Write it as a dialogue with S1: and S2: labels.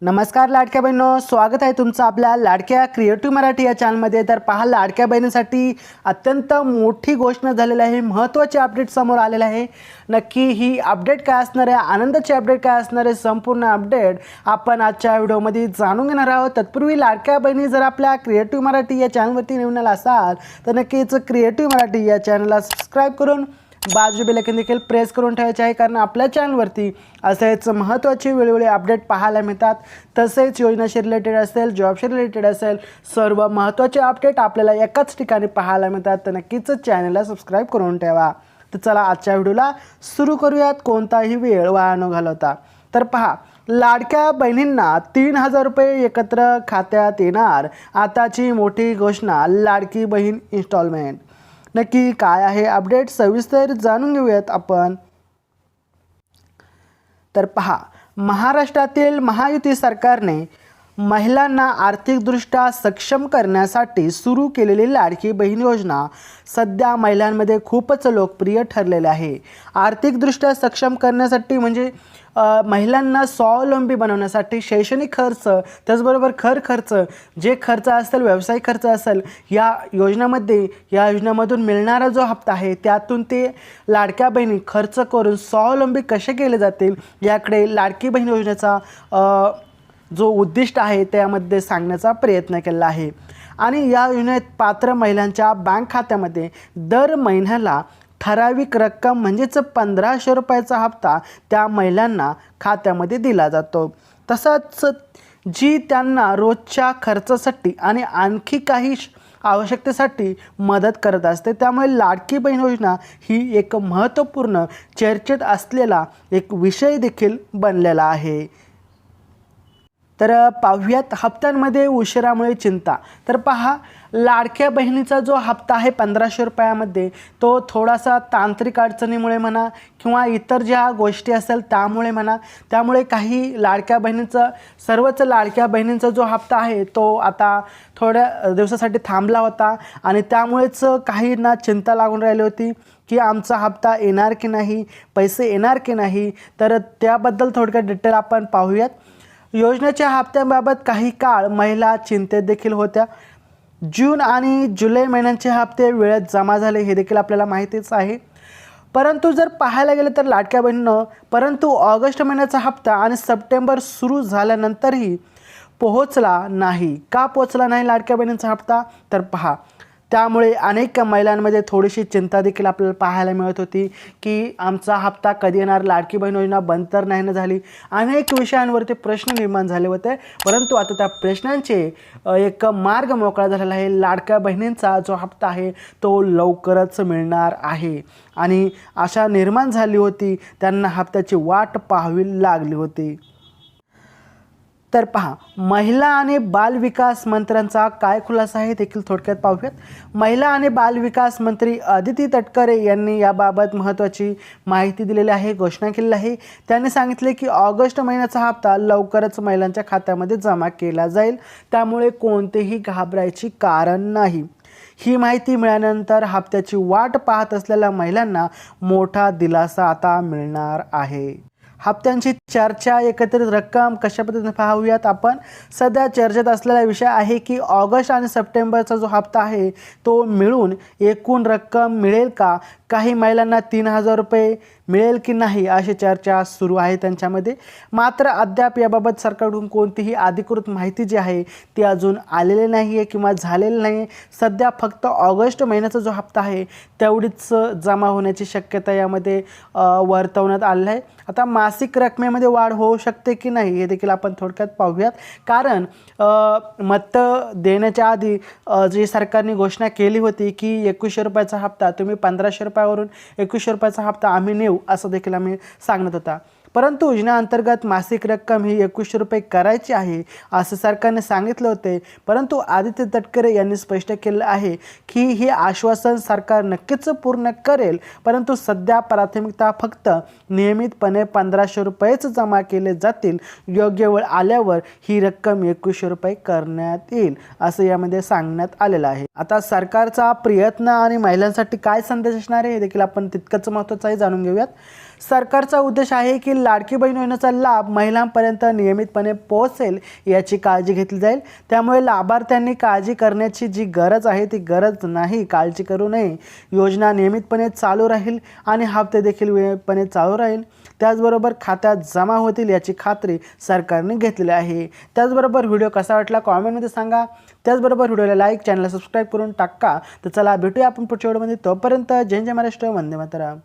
S1: नमस्कार लाडक्या बहिणींनो, स्वागत आहे तुमचं आपल्या लाडक्या क्रिएटिव्ह मराठी या चॅनलमध्ये। तर पहा, लाडक्या बहिणींसाठी अत्यंत मोठी घोषणा झालेली आहे, महत्त्वाचे अपडेट समोर आलेले आहे। नक्की ही अपडेट काय असणार आहे, आनंदाची अपडेट काय असणार आहे, संपूर्ण अपडेट आपण आजच्या व्हिडिओमध्ये जाणून घेणार आहोत। तत्पूर्वी लाडक्या बहिणी जर आपल्या क्रिएटिव्ह मराठी या चॅनलवरती नवीन आला असाल तर नक्कीच क्रिएटिव्ह मराठी या चॅनलला सबस्क्राईब करून बाजू बेल आयकॉन देखील प्रेस करून ठेवायचे आहे, कारण आपल्या चॅनलवरती असेच महत्त्वाचे वेळोवेळी अपडेट पाहायला मिळतात। तसेच योजनाशी रिलेटेड असेल, जॉबशी रिलेटेड असेल, सर्व महत्त्वाचे अपडेट आपल्याला एकाच ठिकाणी पाहायला मिळतात। तर नक्कीच चॅनलला सबस्क्राईब करून ठेवा। तर चला आजच्या व्हिडिओला सुरू करूयात, कोणताही वेळ वाया न घालवता। तर पहा, लाडक्या बहिणींना 3000 रुपये एकत्र खात्यात येणार, आताची मोठी घोषणा, लाडकी बहीण इन्स्टॉलमेंट। नक्की काय आहे अपडेट, सविस्तर जाणून घेऊयात आपण। तर पहा, महाराष्ट्रातील महायुती सरकारने महिलांना आर्थिकदृष्ट्या सक्षम करण्यासाठी सुरू केलेली लाडकी बहीण योजना सध्या महिलांमध्ये खूपच लोकप्रिय ठरलेली आहे। आर्थिकदृष्ट्या सक्षम करण्यासाठी म्हणजे महिलांना स्वावलंबी बनवण्यासाठी शैक्षणिक खर्च, त्याचबरोबर खर्च, जे खर्च असेल, व्यावसायिक खर्च असेल, या योजनेमधून मिळणारा जो हप्ता आहे त्यातून ते लाडक्या बहिणी खर्च करून स्वावलंबी कसे केले जातील याकडे लाडकी बहीण योजनेचा जो उद्दिष्ट आहे त्यामध्ये सांगण्याचा प्रयत्न केला आहे। आणि या योजनेत पात्र महिलांच्या बँक खात्यामध्ये दर महिन्याला ठराविक रक्कम म्हणजेच 1500 रुपयाचा हप्ता त्या महिलांना खात्यामध्ये दिला जातो। तसंच जी त्यांना रोजच्या खर्चासाठी आणि आणखी काही आवश्यकतेसाठी मदत करत असते। त्यामुळे लाडकी बहीण योजना ही एक महत्त्वपूर्ण चर्चेत असलेला एक विषय देखील बनलेला आहे। तर पाहूयात, हप्त्यांमध्ये उशिरामुळे चिंता। तर पहा, लाडक्या बहिणीचा जो हप्ता आहे 1500 रुपयामध्ये, तो थोडासा तांत्रिक अडचणीमुळे म्हणा किंवा इतर ज्या गोष्टी असेल त्यामुळे म्हणा, त्यामुळे काही लाडक्या बहिणींचा, सर्वच लाडक्या बहिणींचा जो हप्ता आहे तो आता थोड्या दिवसासाठी थांबला होता। आणि त्यामुळेच काहींना चिंता लागून राहिली होती की आमचा हप्ता येणार की नाही, पैसे येणार की नाही। तर त्याबद्दल थोडक्यात डिटेल आपण पाहूयात। योजनेच्या हप्त्यांबाबत काही काळ महिला चिंतेत देखील होत्या। जून आणि जुलै महिन्यांचे हप्ते वेळेत जमा झाले हे देखील आपल्याला माहितीच आहे। परंतु जर पाहायला गेलं तर लाडक्या बहिणींनो, परंतु ऑगस्ट महिन्याचा हप्ता आणि सप्टेंबर सुरू झाल्यानंतरही पोहोचला नाही। का पोहोचला नाही लाडक्या बहिणींचा हप्ता? तर पहा, त्यामुळे अनेक महिलांमध्ये थोडीशी चिंता देखील आपल्याला पाहायला मिळत होती की आमचा हप्ता कधी येणार, लाडकी बहीण योजना बंद तर नाही ना झाली। अनेक विषयांवरती प्रश्न निर्माण झाले होते, परंतु आता त्या प्रश्नांचे एक मार्ग मोकळा झालेला आहे। लाडक्या बहिणींचा जो हप्ता आहे तो लवकरच मिळणार आहे। आणि आशा निर्माण झाली होती, त्यांना हप्त्याची वाट पाहावी लागली होती। तर पहा, महिला आणि बालविकास मंत्र्यांचा काय खुलासा आहे देखील थोडक्यात पाहूयात। महिला आणि बालविकास मंत्री अदिती तटकरे यांनी याबाबत महत्त्वाची माहिती दिलेली आहे, घोषणा केलेली आहे। त्यांनी सांगितले की ऑगस्ट महिन्याचा हप्ता लवकरच महिलांच्या खात्यामध्ये जमा केला जाईल, त्यामुळे कोणतेही घाबरायची कारण नाही। ही माहिती मिळाल्यानंतर हप्त्याची वाट पाहत असलेल्या महिलांना मोठा दिलासा आता मिळणार आहे। हप्त्यांची चर्चा, एकत्रित रक्कम कशा पद्धतीने पाहूयात आपण। सध्या चर्चेत असलेला विषय आहे की ऑगस्ट आणि सप्टेंबरचा जो हप्ता आहे तो मिळून एकूण रक्कम मिळेल का, काही महिलांना 3000 रुपये मिळेल की नाही अशी चर्चा सुरू आहे त्यांच्यामध्ये। मात्र अद्याप याबाबत सरकारकडून कोणतीही अधिकृत माहिती जी आहे ती अजून आलेली नाही आहे किंवा झालेली नाही आहे। सध्या फक्त ऑगस्ट महिन्याचा जो हप्ता आहे तेवढीच जमा होण्याची शक्यता यामध्ये वर्तवण्यात आलेली आहे। आता मासिक रकमेमध्ये वाढ होऊ शकते की नाही हे देखील आपण थोडक्यात पाहूयात। कारण मत देण्याच्या आधी जी सरकारने घोषणा केली होती की 2100 रुपयाचा हप्ता तुम्ही 1500 रुपयावरून 2100 रुपयाचा हप्ता आम्ही नेऊ, असं देखील आम्ही सांगत होता। परंतु योजनेअंतर्गत मासिक रक्कम ही 2100 रुपये करायची आहे असं सरकारने सांगितलं होते। परंतु आदित्य तटकरे यांनी स्पष्ट केलं आहे की हे आश्वासन सरकार नक्कीच पूर्ण करेल, परंतु सध्या प्राथमिकता फक्त नियमितपणे 1500 रुपयेच जमा केले जातील। योग्य वेळ आल्यावर ही रक्कम 2100 रुपये करण्यात येईल असं यामध्ये सांगण्यात आलेलं आहे। आता सरकारचा प्रयत्न आणि महिलांसाठी काय संदेश असणार आहे हे देखील आपण तितकंच महत्त्वाचं आहे, जाणून घेऊयात। सरकारचा उद्देश आहे की लाडकी बहीण योजनेचा लाभ महिलांपर्यंत नियमितपणे पोहोचेल याची काळजी घेतली जाईल। त्यामुळे लाभार्थ्यांनी काळजी करण्याची जी गरज आहे ती गरज नाही, काळजी करू नये। योजना नियमितपणे चालू राहील आणि हप्ते देखील वेळेपणे चालू राहील। त्याचबरोबर खात्यात जमा होतील याची खात्री सरकारने घेतलेली आहे। त्याचबरोबर व्हिडिओ कसा वाटला कॉमेंटमध्ये सांगा। त्याचबरोबर व्हिडिओला लाईक, चॅनलला सबस्क्राईब करून टाका। तर चला भेटूया आपण पुढच्या व्हिडिओमध्ये। तोपर्यंत जय जय महाराष्ट्र, वंदे मातरम।